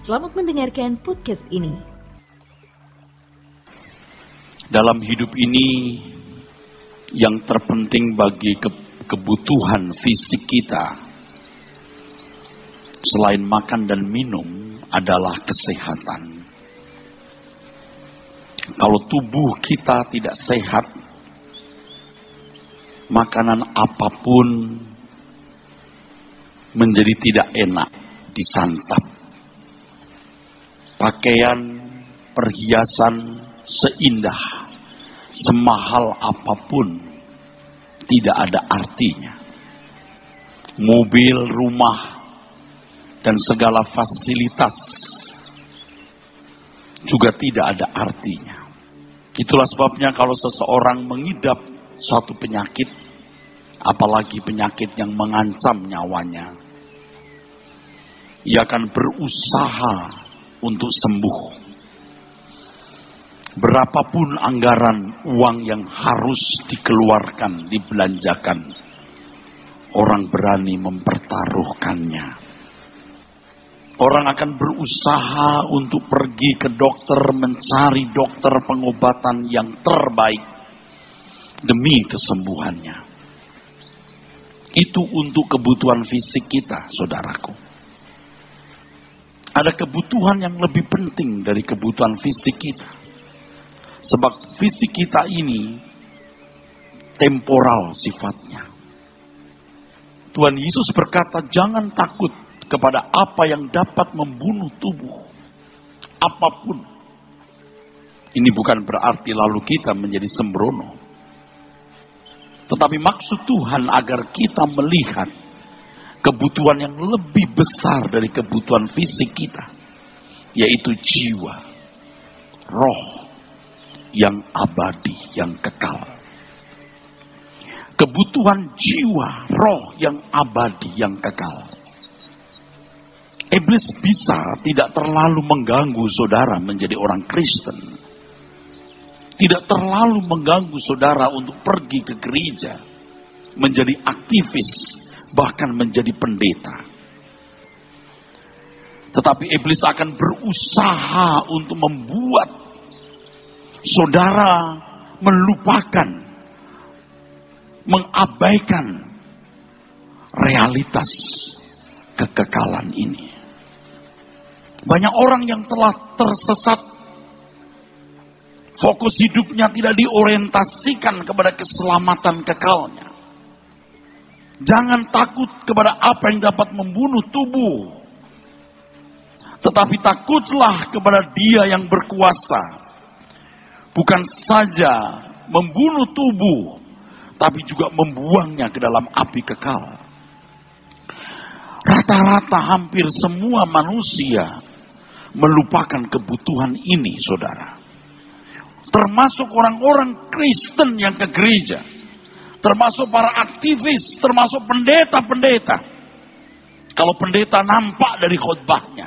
Selamat mendengarkan podcast ini. Dalam hidup ini, yang terpenting bagi kebutuhan fisik kita, selain makan dan minum, adalah kesehatan. Kalau tubuh kita tidak sehat, makanan apapun menjadi tidak enak disantap. Pakaian, perhiasan, seindah, semahal apapun tidak ada artinya. Mobil, rumah, dan segala fasilitas juga tidak ada artinya. Itulah sebabnya kalau seseorang mengidap suatu penyakit, apalagi penyakit yang mengancam nyawanya, ia akan berusaha untuk sembuh. Berapapun anggaran uang yang harus dikeluarkan, dibelanjakan, orang berani mempertaruhkannya. Orang akan berusaha untuk pergi ke dokter, mencari dokter pengobatan yang terbaik demi kesembuhannya. Itu untuk kebutuhan fisik kita, saudaraku. Ada kebutuhan yang lebih penting dari kebutuhan fisik kita. Sebab fisik kita ini temporal sifatnya. Tuhan Yesus berkata, jangan takut kepada apa yang dapat membunuh tubuh. Apapun. Ini bukan berarti lalu kita menjadi sembrono. Tetapi maksud Tuhan agar kita melihat kebutuhan yang lebih besar dari kebutuhan fisik kita, yaitu jiwa, roh yang abadi, yang kekal. Kebutuhan jiwa, roh yang abadi, yang kekal. Iblis bisa tidak terlalu mengganggu saudara menjadi orang Kristen. Tidak terlalu mengganggu saudara untuk pergi ke gereja, menjadi aktivis, bahkan menjadi pendeta. Tetapi iblis akan berusaha untuk membuat saudara melupakan, mengabaikan realitas kekekalan ini. Banyak orang yang telah tersesat, fokus hidupnya tidak diorientasikan kepada keselamatan kekalnya. Jangan takut kepada apa yang dapat membunuh tubuh. Tetapi takutlah kepada Dia yang berkuasa. Bukan saja membunuh tubuh, tapi juga membuangnya ke dalam api kekal. Rata-rata hampir semua manusia melupakan kebutuhan ini, saudara. Termasuk orang-orang Kristen yang ke gereja. Termasuk para aktivis, termasuk pendeta-pendeta. Kalau pendeta nampak dari khotbahnya,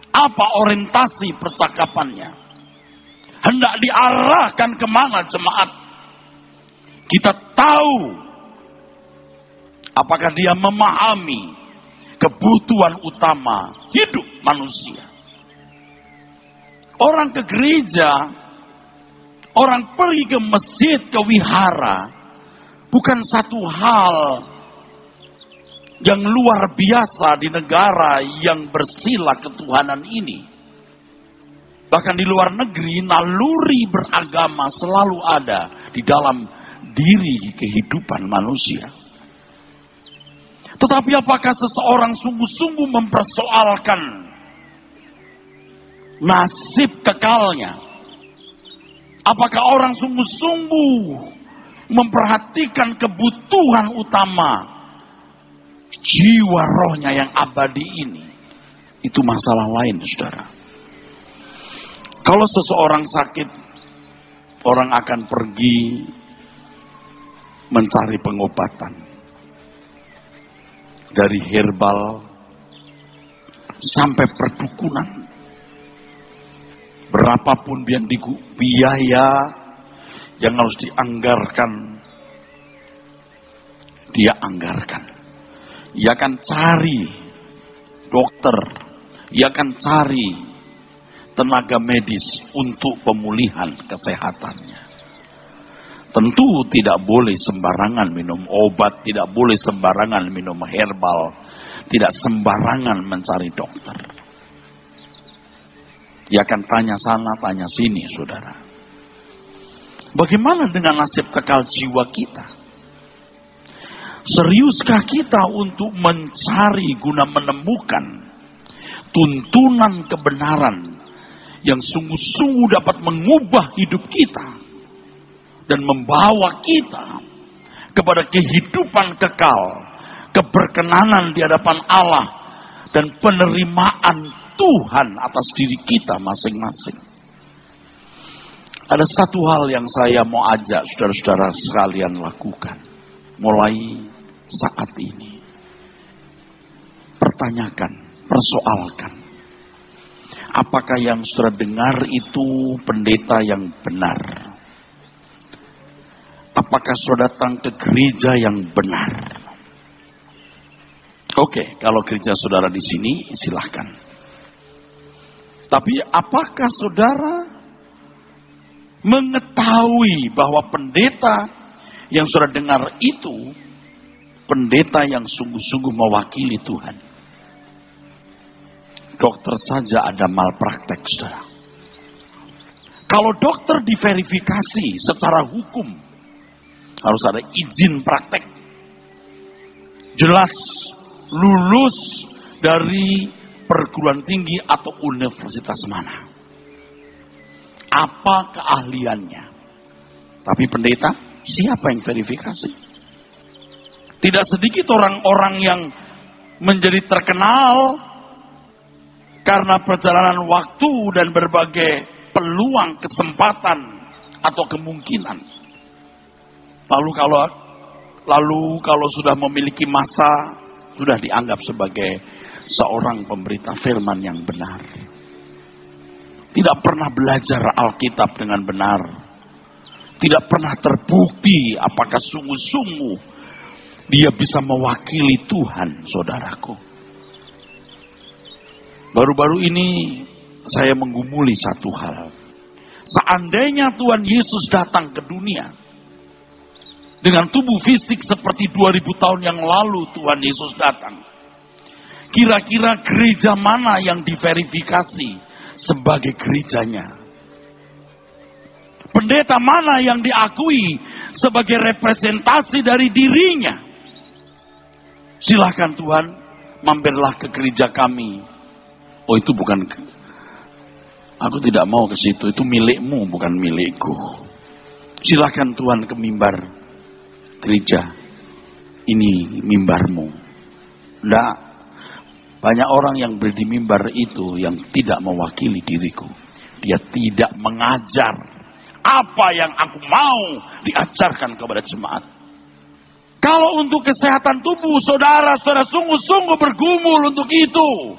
apa orientasi percakapannya, hendak diarahkan kemana jemaat. Kita tahu apakah dia memahami kebutuhan utama hidup manusia. Orang ke gereja, orang pergi ke masjid, ke wihara, bukan satu hal yang luar biasa di negara yang bersila ketuhanan ini. Bahkan di luar negeri, naluri beragama selalu ada di dalam diri kehidupan manusia. Tetapi apakah seseorang sungguh-sungguh mempersoalkan nasib kekalnya? Apakah orang sungguh-sungguh memperhatikan kebutuhan utama jiwa rohnya yang abadi ini? Itu masalah lain, saudara. Kalau seseorang sakit, orang akan pergi mencari pengobatan. Dari herbal sampai perdukunan. Berapapun biaya yang harus dianggarkan, dia anggarkan. Ia akan cari dokter Ia akan cari tenaga medis untuk pemulihan kesehatannya. Tentu tidak boleh sembarangan minum obat, tidak boleh sembarangan minum herbal, tidak sembarangan mencari dokter. Ia akan tanya sana, tanya sini, saudara. Bagaimana dengan nasib kekal jiwa kita? Seriuskah kita untuk mencari guna menemukan tuntunan kebenaran yang sungguh-sungguh dapat mengubah hidup kita dan membawa kita kepada kehidupan kekal, keberkenanan di hadapan Allah, dan penerimaan Tuhan atas diri kita masing-masing. Ada satu hal yang saya mau ajak saudara-saudara sekalian lakukan mulai saat ini. Pertanyakan, persoalkan. Apakah yang saudara dengar itu pendeta yang benar? Apakah saudara datang ke gereja yang benar? Oke, kalau gereja saudara di sini, silahkan. Tapi apakah saudara mengetahui bahwa pendeta yang saudara dengar itu pendeta yang sungguh-sungguh mewakili Tuhan? Dokter saja ada malpraktek, saudara. Kalau dokter diverifikasi secara hukum, harus ada izin praktek. Jelas lulus dari perguruan tinggi atau universitas mana. Apa keahliannya. Tapi pendeta, siapa yang verifikasi? Tidak sedikit orang-orang yang menjadi terkenal karena perjalanan waktu dan berbagai peluang, kesempatan, atau kemungkinan. Lalu kalau sudah memiliki masa, sudah dianggap sebagai seorang pemberita firman yang benar. Tidak pernah belajar Alkitab dengan benar. Tidak pernah terbukti apakah sungguh-sungguh dia bisa mewakili Tuhan, saudaraku. Baru-baru ini saya menggumuli satu hal. Seandainya Tuhan Yesus datang ke dunia dengan tubuh fisik seperti 2000 tahun yang lalu Tuhan Yesus datang, kira-kira gereja mana yang diverifikasi sebagai gerejanya? Pendeta mana yang diakui sebagai representasi dari dirinya? Silahkan Tuhan, mampirlah ke gereja kami. Oh, itu bukan, aku tidak mau ke situ, itu milikmu bukan milikku. Silahkan Tuhan ke mimbar gereja, ini mimbarmu. Tidak, banyak orang yang berdiri di mimbar itu yang tidak mewakili diriku. Dia tidak mengajar apa yang aku mau diajarkan kepada jemaat. Kalau untuk kesehatan tubuh, saudara-saudara sungguh-sungguh bergumul untuk itu.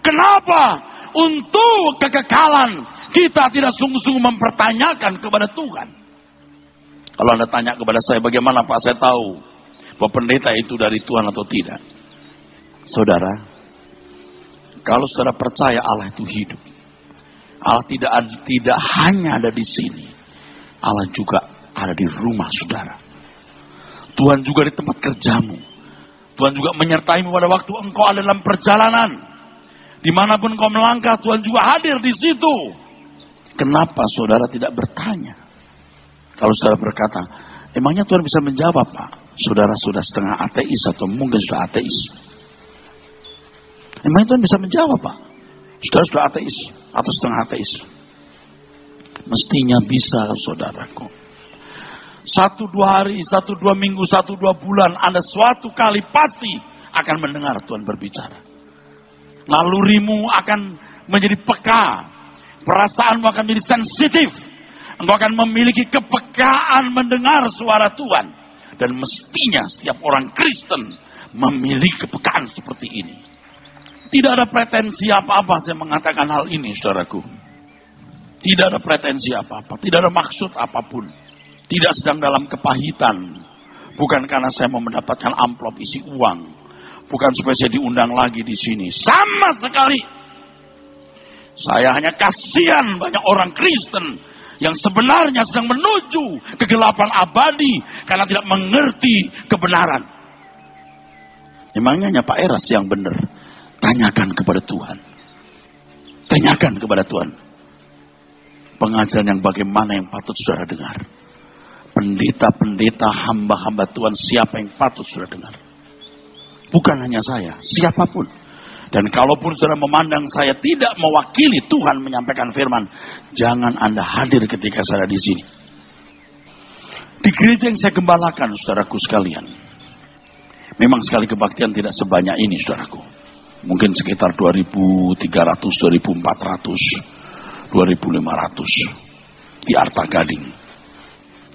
Kenapa? Untuk kekekalan kita tidak sungguh-sungguh mempertanyakan kepada Tuhan. Kalau Anda tanya kepada saya, bagaimana Pak saya tahu bahwa pendeta itu dari Tuhan atau tidak? Saudara, kalau saudara percaya Allah itu hidup, Allah tidak hanya ada di sini, Allah juga ada di rumah saudara. Tuhan juga di tempat kerjamu. Tuhan juga menyertaimu pada waktu engkau ada dalam perjalanan. Dimanapun engkau melangkah, Tuhan juga hadir di situ. Kenapa saudara tidak bertanya? Kalau saudara berkata, emangnya Tuhan bisa menjawab, Pak? Saudara sudah setengah ateis atau mungkin sudah ateis. Emangnya Tuhan bisa menjawab, Pak? Saudara sudah ateis atau setengah ateis? Mestinya bisa, saudaraku. 1-2 hari, 1-2 minggu, 1-2 bulan, Anda suatu kali pasti akan mendengar Tuhan berbicara. Nalurimu akan menjadi peka. Perasaanmu akan menjadi sensitif. Engkau akan memiliki kepekaan mendengar suara Tuhan. Dan mestinya setiap orang Kristen memiliki kepekaan seperti ini. Tidak ada pretensi apa-apa saya mengatakan hal ini, saudaraku. Tidak ada pretensi apa-apa. Tidak ada maksud apapun. Tidak sedang dalam kepahitan. Bukan karena saya mau mendapatkan amplop isi uang. Bukan supaya saya diundang lagi di sini. Sama sekali Saya hanya kasihan banyak orang Kristen yang sebenarnya sedang menuju kegelapan abadi karena tidak mengerti kebenaran. Emangnya hanya Pak Eras yang benar? Tanyakan kepada Tuhan. Tanyakan kepada Tuhan. Pengajaran yang bagaimana yang patut saudara dengar? Pendeta-pendeta, hamba-hamba Tuhan, siapa yang patut saudara dengar? Bukan hanya saya, siapapun. Dan kalaupun saudara memandang saya tidak mewakili Tuhan menyampaikan firman, jangan Anda hadir ketika saya di sini. Di gereja yang saya gembalakan, saudaraku sekalian, memang sekali kebaktian tidak sebanyak ini, saudaraku. Mungkin sekitar 2.300, 2.400, 2.500 di Arta Gading.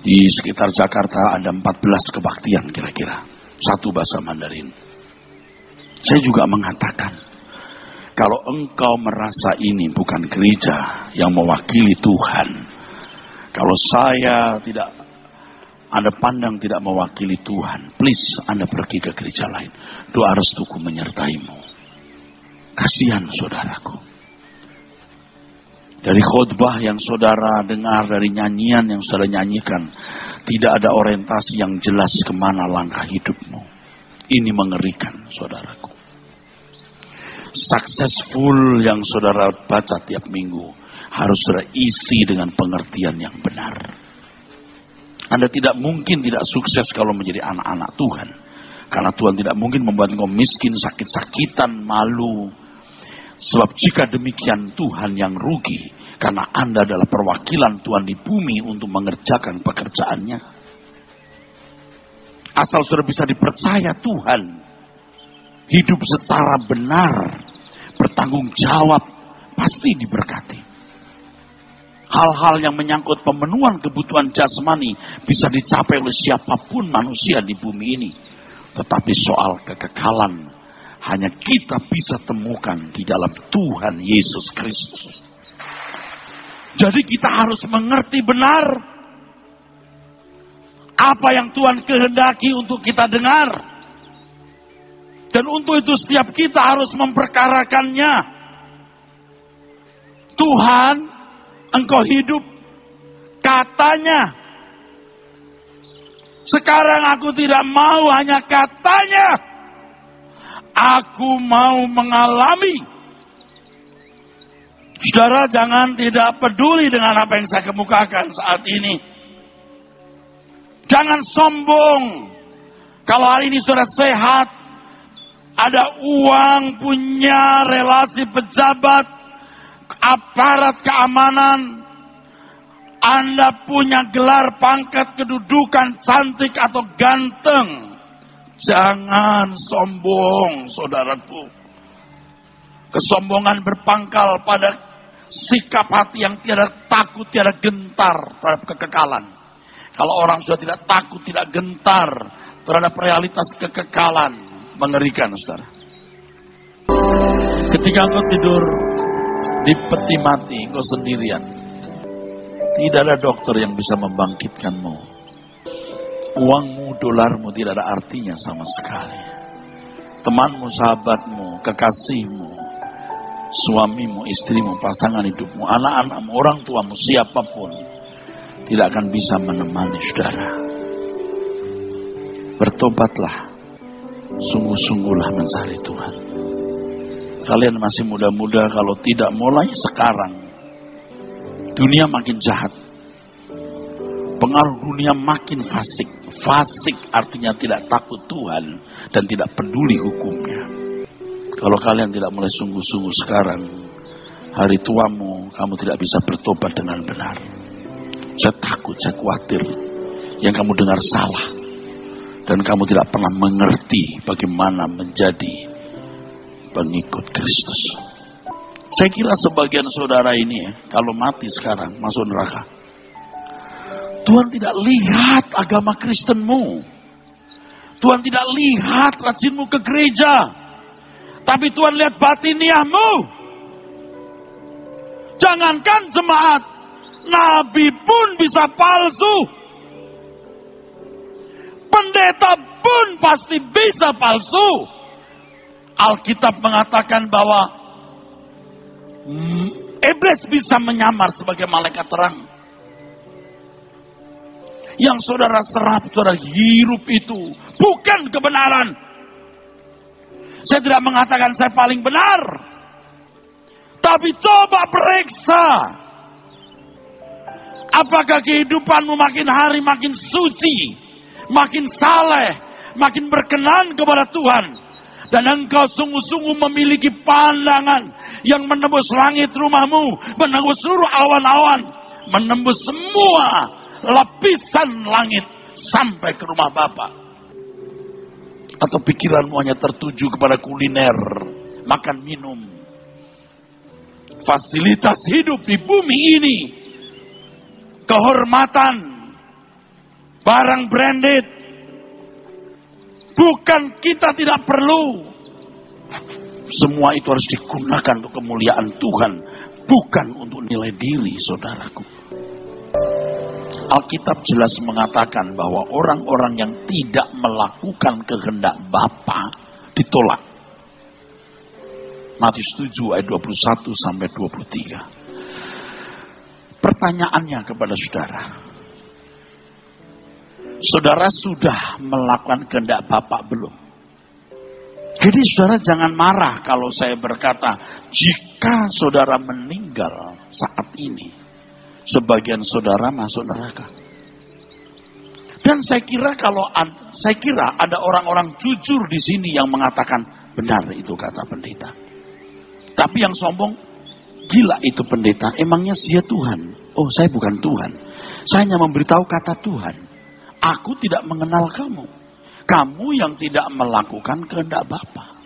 Di sekitar Jakarta ada 14 kebaktian kira-kira. Satu bahasa Mandarin. Saya juga mengatakan, kalau engkau merasa ini bukan gereja yang mewakili Tuhan, kalau saya tidak, Anda pandang tidak mewakili Tuhan, please Anda pergi ke gereja lain. Doa restuku menyertaimu. Kasihan saudaraku. Dari khotbah yang saudara dengar, dari nyanyian yang saudara nyanyikan, tidak ada orientasi yang jelas kemana langkah hidupmu. Ini mengerikan, saudaraku. Successful yang saudara baca tiap minggu harus saudara isi dengan pengertian yang benar. Anda tidak mungkin tidak sukses kalau menjadi anak-anak Tuhan. Karena Tuhan tidak mungkin membuat engkau miskin, sakit-sakitan, malu. Sebab jika demikian Tuhan yang rugi. Karena Anda adalah perwakilan Tuhan di bumi untuk mengerjakan pekerjaannya. Asal saudara bisa dipercaya Tuhan. Hidup secara benar, bertanggung jawab, pasti diberkati. Hal-hal yang menyangkut pemenuhan kebutuhan jasmani bisa dicapai oleh siapapun manusia di bumi ini. Tetapi soal kekekalan hanya kita bisa temukan di dalam Tuhan Yesus Kristus. Jadi kita harus mengerti benar apa yang Tuhan kehendaki untuk kita dengar. Dan untuk itu setiap kita harus memperkarakannya. Tuhan, engkau hidup, katanya. Sekarang aku tidak mau hanya katanya. Aku mau mengalami. Saudara, jangan tidak peduli dengan apa yang saya kemukakan saat ini. Jangan sombong. Kalau hari ini saudara sehat, ada uang, punya relasi pejabat, aparat keamanan, Anda punya gelar, pangkat, kedudukan, cantik atau ganteng. Jangan sombong, saudaraku. Kesombongan berpangkal pada sikap hati yang tiada takut, tiada gentar terhadap kekekalan. Kalau orang sudah tidak takut, tidak gentar terhadap realitas kekekalan, mengerikan, saudara. Ketika engkau tidur di peti mati, engkau sendirian. Tidak ada dokter yang bisa membangkitkanmu. Uangmu, dolarmu tidak ada artinya sama sekali. Temanmu, sahabatmu, kekasihmu, suamimu, istrimu, pasangan hidupmu, anak-anakmu, orang tuamu, siapapun tidak akan bisa menemani saudara. Bertobatlah. Sungguh-sungguhlah mencari Tuhan. Kalian masih muda-muda, kalau tidak mulai sekarang, dunia makin jahat. Pengaruh dunia makin fasik. Fasik artinya tidak takut Tuhan dan tidak peduli hukumnya. Kalau kalian tidak mulai sungguh-sungguh sekarang, hari tuamu kamu tidak bisa bertobat dengan benar. Saya takut, saya khawatir yang kamu dengar salah. Dan kamu tidak pernah mengerti bagaimana menjadi pengikut Kristus. Saya kira sebagian saudara ini kalau mati sekarang masuk neraka. Tuhan tidak lihat agama Kristenmu. Tuhan tidak lihat rajinmu ke gereja. Tapi Tuhan lihat batiniahmu. Jangankan jemaat, nabi pun bisa palsu. Pendeta pun pasti bisa palsu. Alkitab mengatakan bahwa Iblis bisa menyamar sebagai malaikat terang. Yang saudara serap, saudara hirup itu bukan kebenaran. Saya tidak mengatakan saya paling benar. Tapi coba periksa. Apakah kehidupanmu makin hari makin suci, makin saleh, makin berkenan kepada Tuhan. Dan engkau sungguh-sungguh memiliki pandangan yang menembus langit rumahmu, menembus seluruh awan-awan, menembus semua lapisan langit sampai ke rumah Bapa. Atau pikiranmu hanya tertuju kepada kuliner, makan minum, fasilitas hidup di bumi ini, kehormatan, barang branded. Bukan kita tidak perlu. Semua itu harus digunakan untuk kemuliaan Tuhan, bukan untuk nilai diri, saudaraku. Alkitab jelas mengatakan bahwa orang-orang yang tidak melakukan kehendak Bapa ditolak. Matius 7 ayat 21 sampai 23. Pertanyaannya kepada saudara. Saudara sudah melakukan kehendak Bapa belum? Jadi saudara jangan marah kalau saya berkata, jika saudara meninggal saat ini, sebagian saudara masuk neraka. Dan saya kira ada orang-orang jujur di sini yang mengatakan benar itu kata pendeta. Tapi yang sombong, gila itu pendeta, emangnya dia Tuhan? Oh, saya bukan Tuhan. Saya hanya memberitahu kata Tuhan. Aku tidak mengenal kamu. Kamu yang tidak melakukan kehendak Bapa.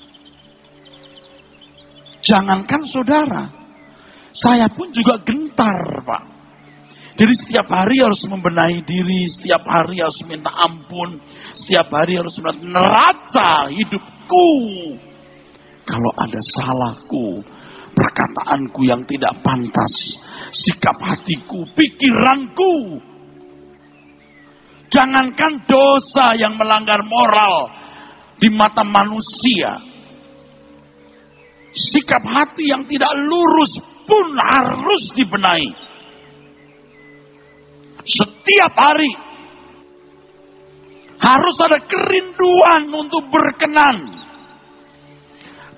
Jangankan saudara, saya pun juga gentar, Pak. Jadi setiap hari harus membenahi diri, setiap hari harus minta ampun, setiap hari harus neraca hidupku. Kalau ada salahku, perkataanku yang tidak pantas, sikap hatiku, pikiranku. Jangankan dosa yang melanggar moral di mata manusia. Sikap hati yang tidak lurus pun harus dibenahi. Setiap hari harus ada kerinduan untuk berkenan.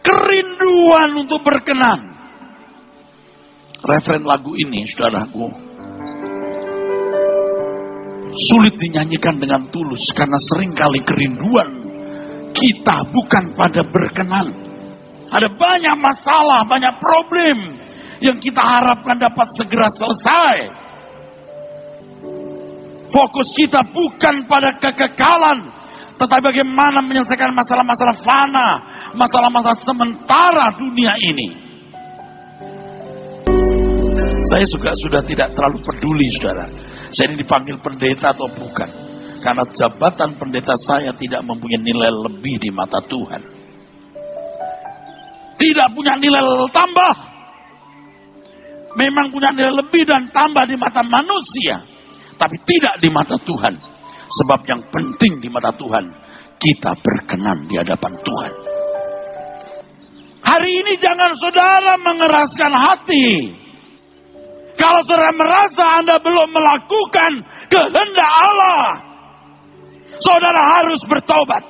Kerinduan untuk berkenan. Referen lagu ini, saudaraku, sulit dinyanyikan dengan tulus karena seringkali kerinduan kita bukan pada berkenan. Ada banyak masalah, banyak problem yang kita harapkan dapat segera selesai. Fokus kita bukan pada kekekalan, tetapi bagaimana menyelesaikan masalah-masalah fana, masalah-masalah sementara dunia ini. Saya sudah tidak terlalu peduli, saudara. Saya ini dipanggil pendeta atau bukan. Karena jabatan pendeta saya tidak mempunyai nilai lebih di mata Tuhan. Tidak punya nilai tambah. Memang punya nilai lebih dan tambah di mata manusia. Tapi tidak di mata Tuhan. Sebab yang penting di mata Tuhan, kita berkenan di hadapan Tuhan. Hari ini jangan saudara mengeraskan hati. Kalau saudara merasa Anda belum melakukan kehendak Allah, saudara harus bertobat.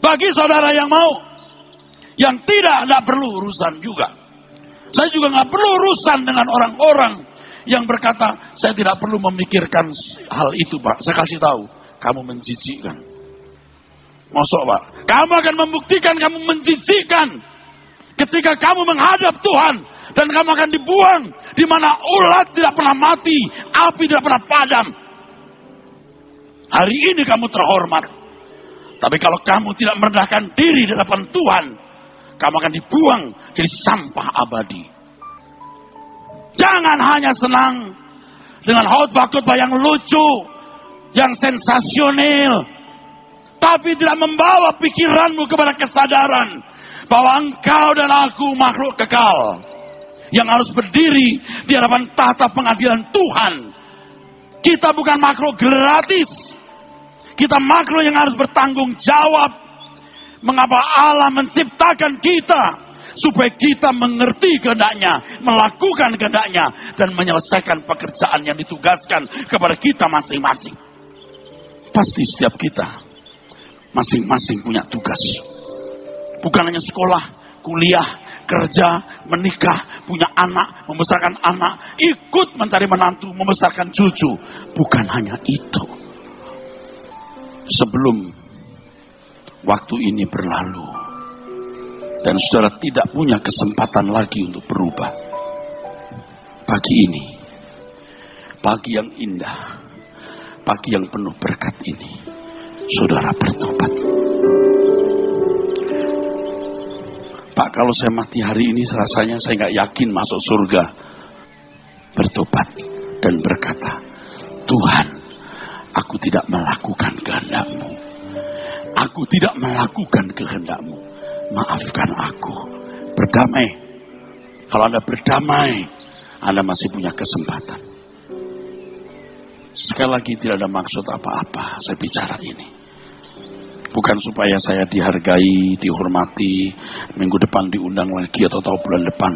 Bagi saudara yang mau, yang tidak perlu urusan juga. Saya juga nggak perlu urusan dengan orang-orang yang berkata, saya tidak perlu memikirkan hal itu, Pak. Saya kasih tahu, kamu menjijikkan. Masuk, Pak. Kamu akan membuktikan kamu menjijikkan ketika kamu menghadap Tuhan. Dan kamu akan dibuang di mana ulat tidak pernah mati, api tidak pernah padam. Hari ini kamu terhormat. Tapi kalau kamu tidak merendahkan diri di hadapan Tuhan, kamu akan dibuang jadi sampah abadi. Jangan hanya senang dengan khotbah-khotbah yang lucu, yang sensasional, tapi tidak membawa pikiranmu kepada kesadaran bahwa engkau dan aku makhluk kekal yang harus berdiri di hadapan tahta pengadilan Tuhan. Kita bukan makhluk gratis. Kita makhluk yang harus bertanggung jawab. Mengapa Allah menciptakan kita supaya kita mengerti kehendaknya, melakukan kehendaknya, dan menyelesaikan pekerjaan yang ditugaskan kepada kita masing-masing. Pasti setiap kita masing-masing punya tugas. Bukan hanya sekolah, kuliah, kerja, menikah, punya anak, membesarkan anak, ikut mencari menantu, membesarkan cucu. Bukan hanya itu. Sebelum waktu ini berlalu dan saudara tidak punya kesempatan lagi untuk berubah, pagi ini, pagi yang indah, pagi yang penuh berkat ini, saudara bertobat. Pak, kalau saya mati hari ini rasanya saya nggak yakin masuk surga. Bertobat dan berkata, Tuhan, aku tidak melakukan kehendak-Mu. Aku tidak melakukan kehendak-Mu. Maafkan aku. Berdamai. Kalau Anda berdamai, Anda masih punya kesempatan. Sekali lagi tidak ada maksud apa-apa saya bicara ini. Bukan supaya saya dihargai, dihormati, minggu depan diundang lagi atau tahu bulan depan.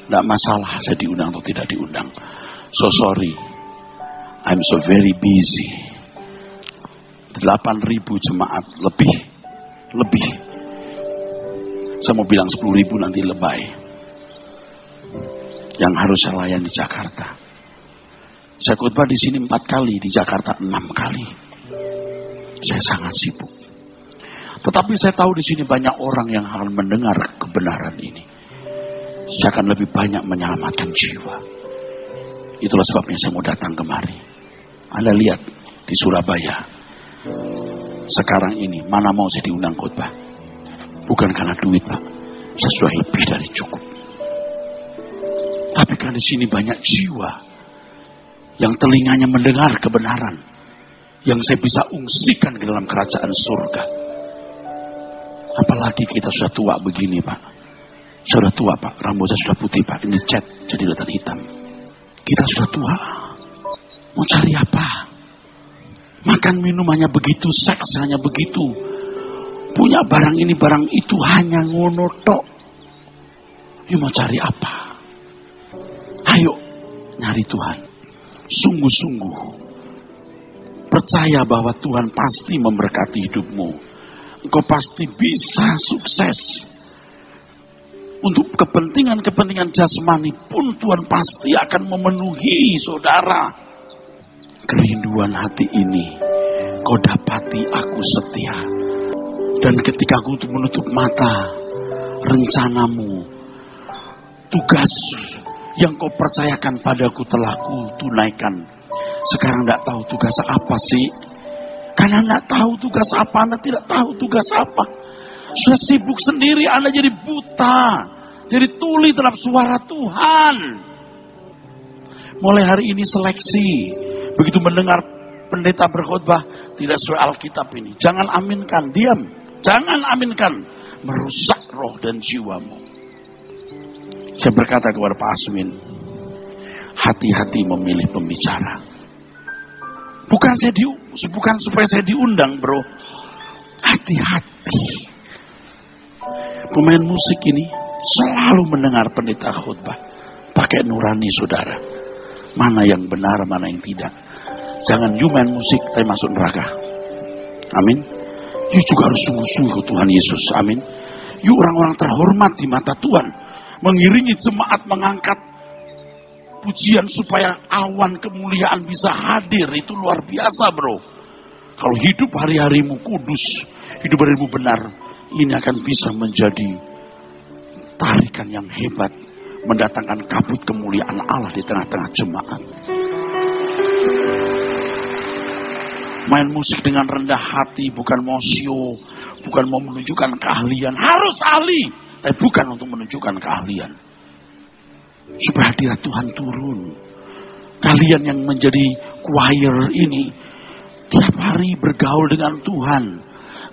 Tidak masalah saya diundang atau tidak diundang. So sorry, I'm so very busy. 8.000 jemaat lebih. Saya mau bilang 10.000 nanti lebay. Yang harus saya layani di Jakarta. Saya khotbah di sini 4 kali, di Jakarta 6 kali. Saya sangat sibuk. Tetapi saya tahu di sini banyak orang yang akan mendengar kebenaran ini. Saya akan lebih banyak menyelamatkan jiwa. Itulah sebabnya saya mau datang kemari. Anda lihat di Surabaya. Sekarang ini mana mau saya diundang khotbah. Bukan karena duit, Pak. Saya sudah lebih dari cukup. Tapi karena di sini banyak jiwa yang telinganya mendengar kebenaran, yang saya bisa ungsikan ke dalam kerajaan surga. Apalagi kita sudah tua begini, Pak. Sudah tua, Pak. Rambut saya sudah putih, Pak. Ini cat jadi kelihatan hitam. Kita sudah tua. Mau cari apa? Makan minum hanya begitu, seks hanya begitu. Punya barang ini, barang itu, hanya ngono tok. You mau cari apa? Ayo, nyari Tuhan. Sungguh-sungguh. Percaya bahwa Tuhan pasti memberkati hidupmu. Engkau pasti bisa sukses. Untuk kepentingan-kepentingan jasmani pun Tuhan pasti akan memenuhi saudara. Kerinduan hati ini kau dapati aku setia. Dan ketika aku menutup mata, rencanamu, tugas yang kau percayakan padaku telah ku tunaikan. Sekarang tidak tahu tugas apa sih? Karena Anda tahu tugas apa, Anda tidak tahu tugas apa. Sudah sibuk sendiri, Anda jadi buta. Jadi tuli terhadap suara Tuhan. Mulai hari ini seleksi. Begitu mendengar pendeta berkhotbah, tidak sesuai Alkitab ini. Jangan aminkan, diam. Jangan aminkan. Merusak roh dan jiwamu. Saya berkata kepada Pak Aswin, hati-hati memilih pembicara. Bukan supaya saya diundang, bro. Hati-hati. Pemain musik ini selalu mendengar pendeta khotbah. Pakai nurani saudara. Mana yang benar, mana yang tidak. Jangan you main musik, tapi masuk neraka. Amin. You juga harus sungguh-sungguh Tuhan Yesus. Amin. You orang-orang terhormat di mata Tuhan. Mengiringi jemaat mengangkat pujian supaya awan kemuliaan bisa hadir. Itu luar biasa, bro. Kalau hidup hari-harimu kudus, hidup hari-harimu benar, ini akan bisa menjadi tarikan yang hebat, mendatangkan kabut kemuliaan Allah di tengah-tengah jemaat. Main musik dengan rendah hati, bukan mau show, bukan mau menunjukkan keahlian. Harus ahli, tapi bukan untuk menunjukkan keahlian. Supaya hadirat Tuhan turun. Kalian yang menjadi choir ini tiap hari bergaul dengan Tuhan.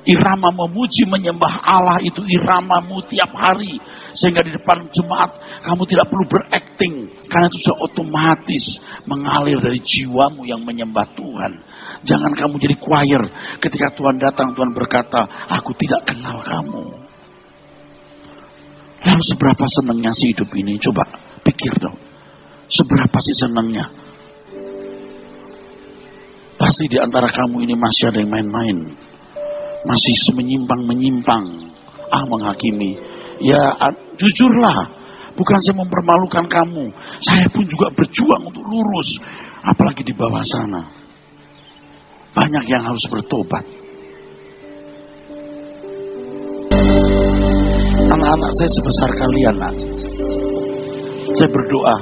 Irama memuji menyembah Allah itu iramamu tiap hari. Sehingga di depan jemaat kamu tidak perlu berakting. Karena itu sudah otomatis mengalir dari jiwamu yang menyembah Tuhan. Jangan kamu jadi choir. Ketika Tuhan datang, Tuhan berkata, aku tidak kenal kamu. Lalu seberapa senangnya sih hidup ini? Coba pikir dong. Seberapa sih senangnya? Pasti di antara kamu ini masih ada yang main-main. Masih menyimpang-menyimpang. Menghakimi. Ya jujurlah. Bukan saya mempermalukan kamu. Saya pun juga berjuang untuk lurus. Apalagi di bawah sana. Banyak yang harus bertobat. Anak-anak saya sebesar kalian, nak. Saya berdoa.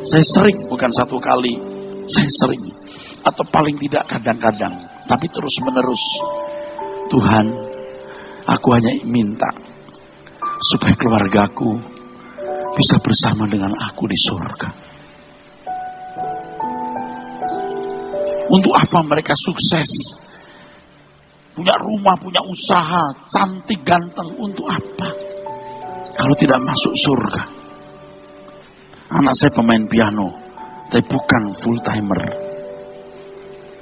Saya sering, bukan satu kali. Saya sering. Atau paling tidak kadang-kadang. Tapi terus menerus. Tuhan, aku hanya minta. Supaya keluargaku bisa bersama dengan aku di surga. Untuk apa mereka sukses? Punya rumah, punya usaha, cantik, ganteng. Untuk apa? Kalau tidak masuk surga. Anak saya pemain piano, tapi bukan full timer.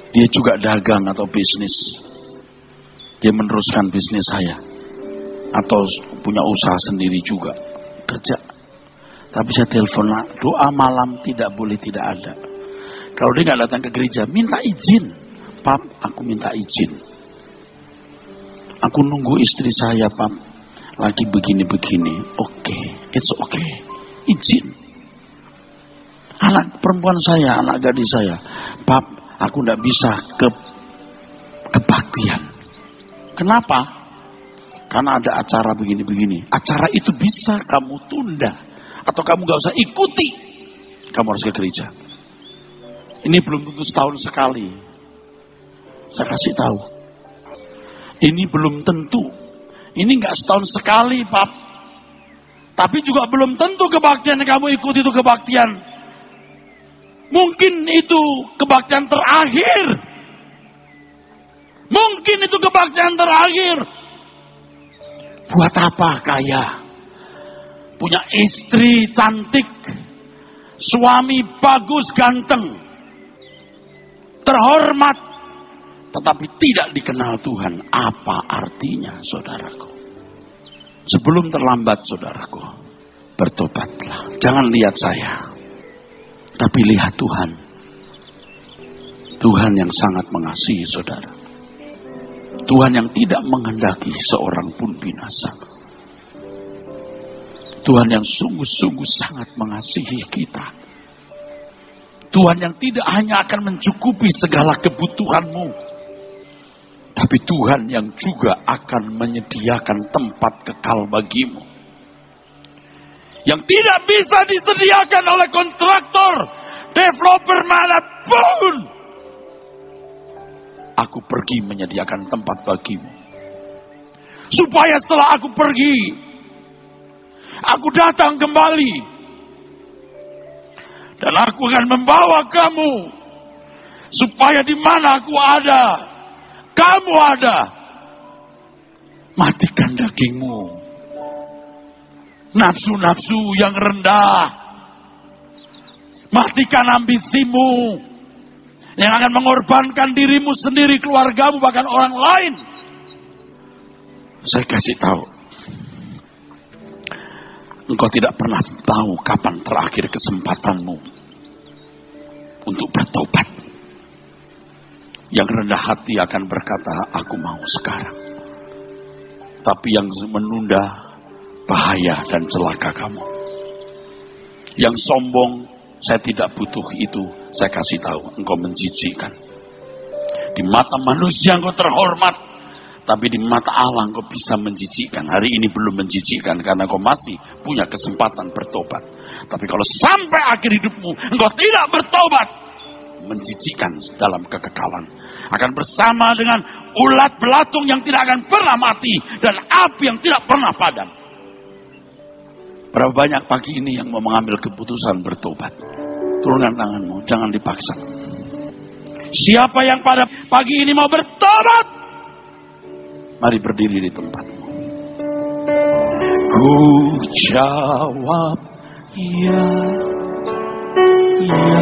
Dia juga dagang atau bisnis. Dia meneruskan bisnis saya. Atau punya usaha sendiri juga. Kerja. Tapi saya telepon, doa malam tidak boleh tidak ada. Kalau dia nggak datang ke gereja, minta izin. Pap, aku minta izin. Aku nunggu istri saya, Pap. Lagi begini-begini. Oke, it's okay. Izin. Anak perempuan saya, anak gadis saya. Pap, aku nggak bisa kebaktian. Kenapa? Karena ada acara begini-begini. Acara itu bisa kamu tunda. Atau kamu gak usah ikuti. Kamu harus ke gereja. Ini belum tentu setahun sekali. Saya kasih tahu. Ini belum tentu. Ini gak setahun sekali, Pap. Tapi juga belum tentu kebaktian yang kamu ikuti itu kebaktian. Mungkin itu kebaktian terakhir. Mungkin itu kebaktian terakhir. Buat apa kaya? Punya istri cantik, suami bagus ganteng, terhormat, tetapi tidak dikenal Tuhan. Apa artinya, saudaraku? Sebelum terlambat, saudaraku, bertobatlah. Jangan lihat saya, tapi lihat Tuhan. Tuhan yang sangat mengasihi saudara. Tuhan yang tidak menghendaki seorang pun binasa. Tuhan yang sungguh-sungguh sangat mengasihi kita. Tuhan yang tidak hanya akan mencukupi segala kebutuhanmu. Tapi Tuhan yang juga akan menyediakan tempat kekal bagimu. Yang tidak bisa disediakan oleh kontraktor, developer manapun. Aku pergi menyediakan tempat bagimu. Supaya setelah aku pergi, aku datang kembali. Dan aku akan membawa kamu. Supaya di mana aku ada, kamu ada. Matikan dagingmu. Nafsu-nafsu yang rendah. Matikan ambisimu. Yang akan mengorbankan dirimu sendiri, keluargamu, bahkan orang lain. Saya kasih tahu. Engkau tidak pernah tahu kapan terakhir kesempatanmu untuk bertobat. Yang rendah hati akan berkata, aku mau sekarang. Tapi yang menunda, bahaya dan celaka kamu. Yang sombong, saya tidak butuh itu. Saya kasih tahu, engkau menjijikkan. Di mata manusia engkau terhormat, tapi di mata Allah engkau bisa menjijikkan. Hari ini belum menjijikkan karena engkau masih punya kesempatan bertobat. Tapi kalau sampai akhir hidupmu engkau tidak bertobat, menjijikkan dalam kekekalan. Akan bersama dengan ulat belatung yang tidak akan pernah mati dan api yang tidak pernah padam. Berapa banyak pagi ini yang mau mengambil keputusan bertobat? Turunkan tanganmu, jangan dipaksa. Siapa yang pada pagi ini mau bertobat? Mari berdiri di tempatmu. Ku jawab, ya, ya.